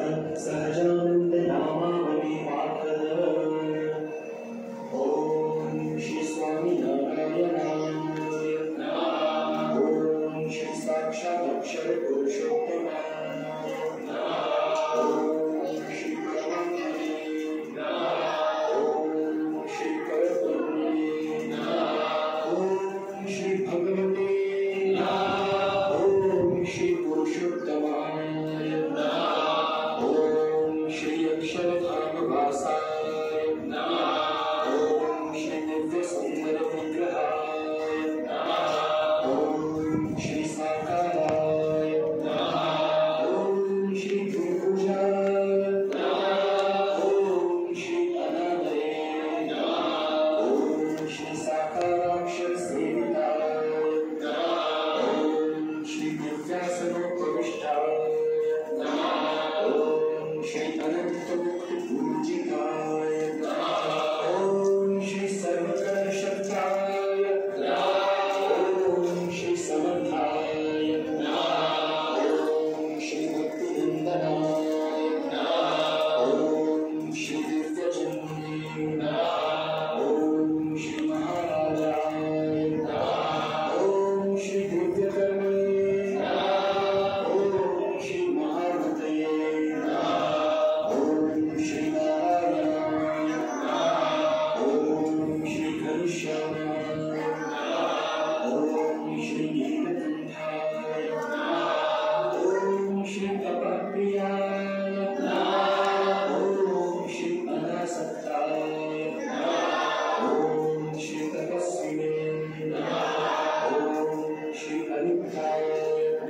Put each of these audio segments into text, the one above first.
सहजानंद नामावली पाठद। ओम श्री स्वामी नारायणाय नमः। ओम श्री साक्षात् अक्षर पुरुषोत्तमाय नमः। ओम श्री परमात्मने नमः। ओम श्री परब्रह्मणे नमः। ओम श्री भगवते नमः। ओम श्री पुरुषोत्तमाय नमः। ओम श्री अक्षरधाम वासाय नमः। ओम श्री दिव्य सुंदर विग्रहाय नमः। ओम श्री साकाराय नमः। ओम श्री भूभुजाय नमः। ओम श्री अनादये नमः। ओम श्री साकाराक्षर सेविताय नमः। ओम श्री दिव्यासनोपविष्टाय नमः। ओम श्री अनंत मुक्त पूजिताय नमः। ओम श्री सर्वकर्षत्राय नमः। ओम श्री समर्थाय नमः। ओम श्री भक्तिनंदनाय नमः। ओम श्री दिव्यजन्मे नमः। ओम श्री महाराजाय नमः। ओम श्री दिव्यकर्मे नमः। ओम श्री महामतये नमः। ओम श्री नारायणाय नमः। ओम श्री घनश्यामाय नमः। ओम श्री नीलकंठाय नमः। ओम श्री तपप्रियाय नमः। ओम श्री अनासक्ताय नमः। ओम श्री तपस्विने नमः। ओम श्री अनित्याय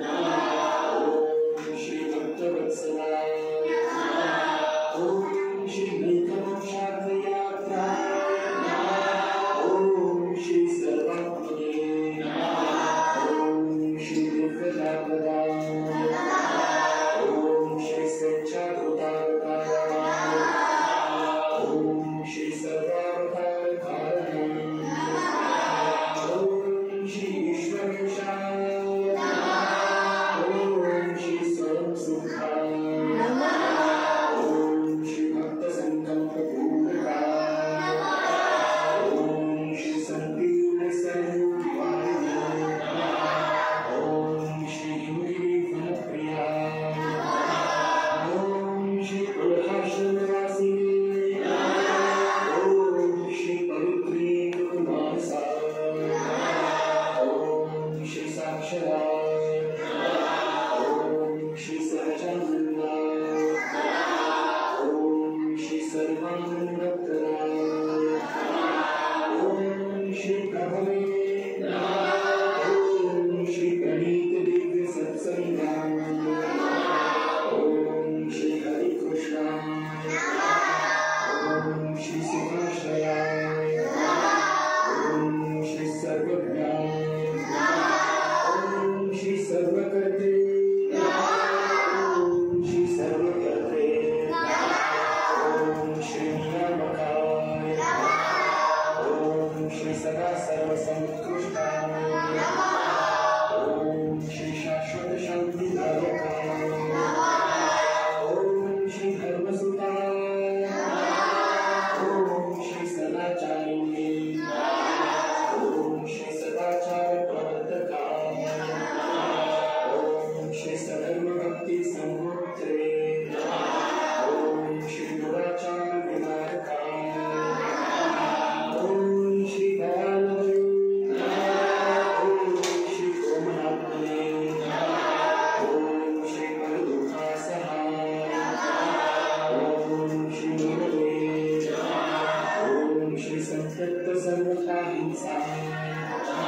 नमः। ओम श्री भक्तवत्सलाय नमः। ओम श्री नीलकंठाय नमः। ओम श्री सर्वात्मने नमः। ओम श्री दिव्यजागृताय नमः। ओम श्री सच्चाकृताय नमः। ओम श्री सर्वावतारकाय नमः। ओम श्री ईश्वरेशाय नमः। ओम श्री स्वयं सुखाय नमः। ओम श्री भक्त संकल्प पूर्णकाय नमः। ओम श्री संकीर्ण सर्वोपाय नमः। ओम श्री हिमगिरि फलप्रियाय नमः। ओम श्री प्रभाषणवासिने नमः। ओम श्री पवित्रीमानसाय नमः। ओम श्री साक्षराय नमः। ओम श्री सहजानंदाय नमः। ओम श्री सर्वानंदप्रदाय नमः। ओम श्री प्रभवे नमः। ओम श्री प्रणीत दिव्य सत्संगाय नमः। ओम श्री हरि कृष्णाय नमः। ओम श्री सुखाश्रयाय नमः। ओम श्री सर्वज्ञाय नमः। ओम श्री सर्वकर्ते नमः। ओम श्री सर्वकर्ते नमः। ओम श्री नियामकाय नमः। ओम श्री सदा सर्वसमुत्कृष्टाय नमः। ओम श्री शाश्वत शांतिदायकाय नमः। ओम श्री धर्मसुताय नमः। ओम श्री सदाचारिणे नमः। ओम श्री सदाचार प्रवर्तकाय नमः। ओम श्री सधर्म भक्ति संगोत्रे नमः। ओम श्री दुराचार विनाशकाय नमः। ओम श्री दयालवे नमः। ओम श्री कोमलात्मने नमः। ओम श्री परदुःखासहाय नमः। ओम श्री मुरले नमः। ओम श्री संतप्त सर्वकाहिंसाय नमः।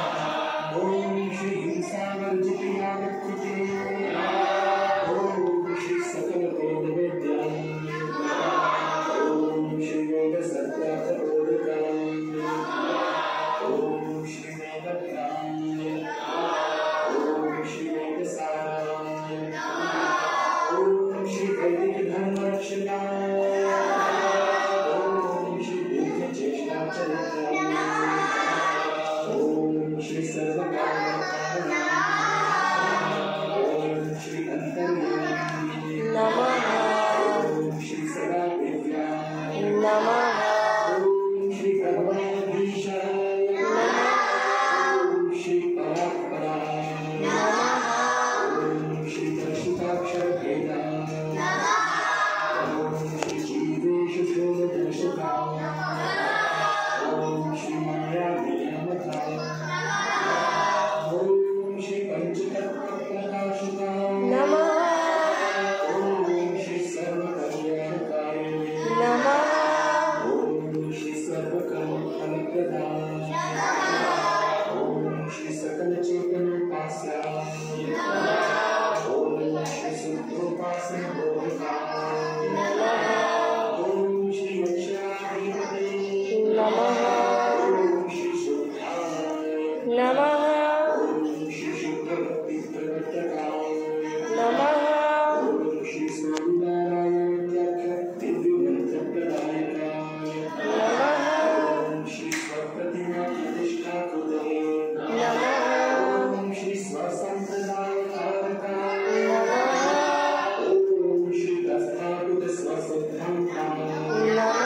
ओम श्री हिंसावर्जिताकृते नमः। ओम श्री सकल वेदवेद्याय नमः। ओम श्री वेद सत्यार्थबोधकाय नमः। ओम श्री वेदज्ञाय नमः। ओम श्री वेदसाराय नमः। ओम श्री वैदिक धर्मरक्षकाय नमः। ओम श्री दीर्घचेष्टाचरित्राय नमः। ओम श्री सर्वकामकाय नमः। ओम श्री अंतर्यामी नमः। नमः ओम श्री शुद्ध भक्ति प्रवर्तकाय नमः ओम श्री स्वामीनारायण दिव्य मंत्र प्रदायकाय नमः ओम श्री स्वप्रतिमा प्रतिष्ठा कृते नमः ओम श्री स्वसंप्रदाय कारकाय नमः ओम श्री प्रस्थापित स्वसिद्धांताय नमः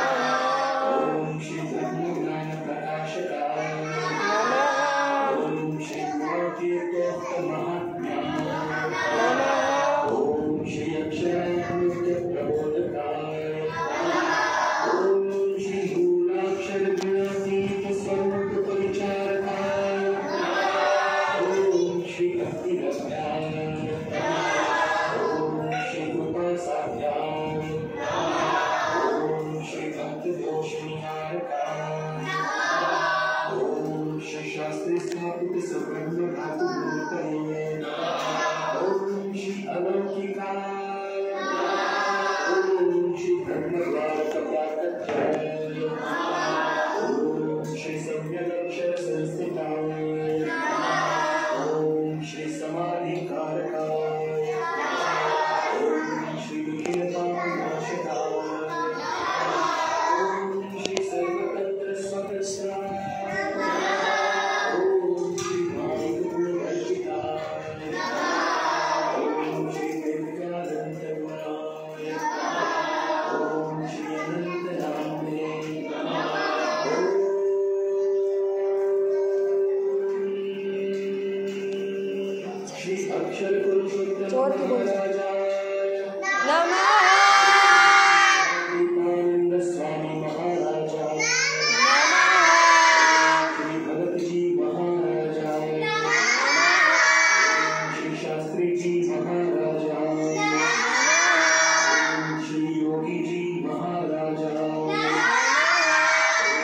ओम श्री ब्रह्मज्ञान प्रकाशकाय नमः ओम श्री गुणतीर्थोक्त महात्म्याय नमः ओम श्री अक्षरामृत प्रबोधकाय ओम श्री मूलाक्षर ज्ञातीत स्वरूप परिचारकाय ओम श्री भक्ति रत्नाय ओम श्री कृपा साध्याय ओम श्री भक्त दोष निहारकाय ओम श्री शास्त्री स्थापित सुब्रह्म धातु मूर्तये ओम श्री अलौकिकाय ओम श्री ब्रह्मद्वार कपाटध्याय ओम श्री सम्यगक्षर संस्थिताय ओम श्री समाधिकारकाय ओम श्री विघ्नतानाशकाय ओम श्री सर्वतंत्र स्वतंत्राय ओम श्री भाविगुणवर्जिताय ओम श्री वेदिकानंदगुणाय ओम श्री अनंतनामने ओम श्री अक्षर पुरुषोत्तम महाराजाय नमः दीपानंद स्वामी महाराजाय श्री भगत जी महाराजाय श्री शास्त्री जी महाराजाय श्री योगी जी महाराजाय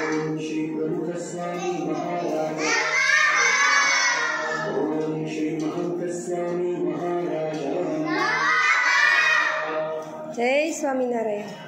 ओम श्री प्रमुख स्वामी महाराज ओम श्री महंत स्वामी महाराज जय स्वामीनारायण।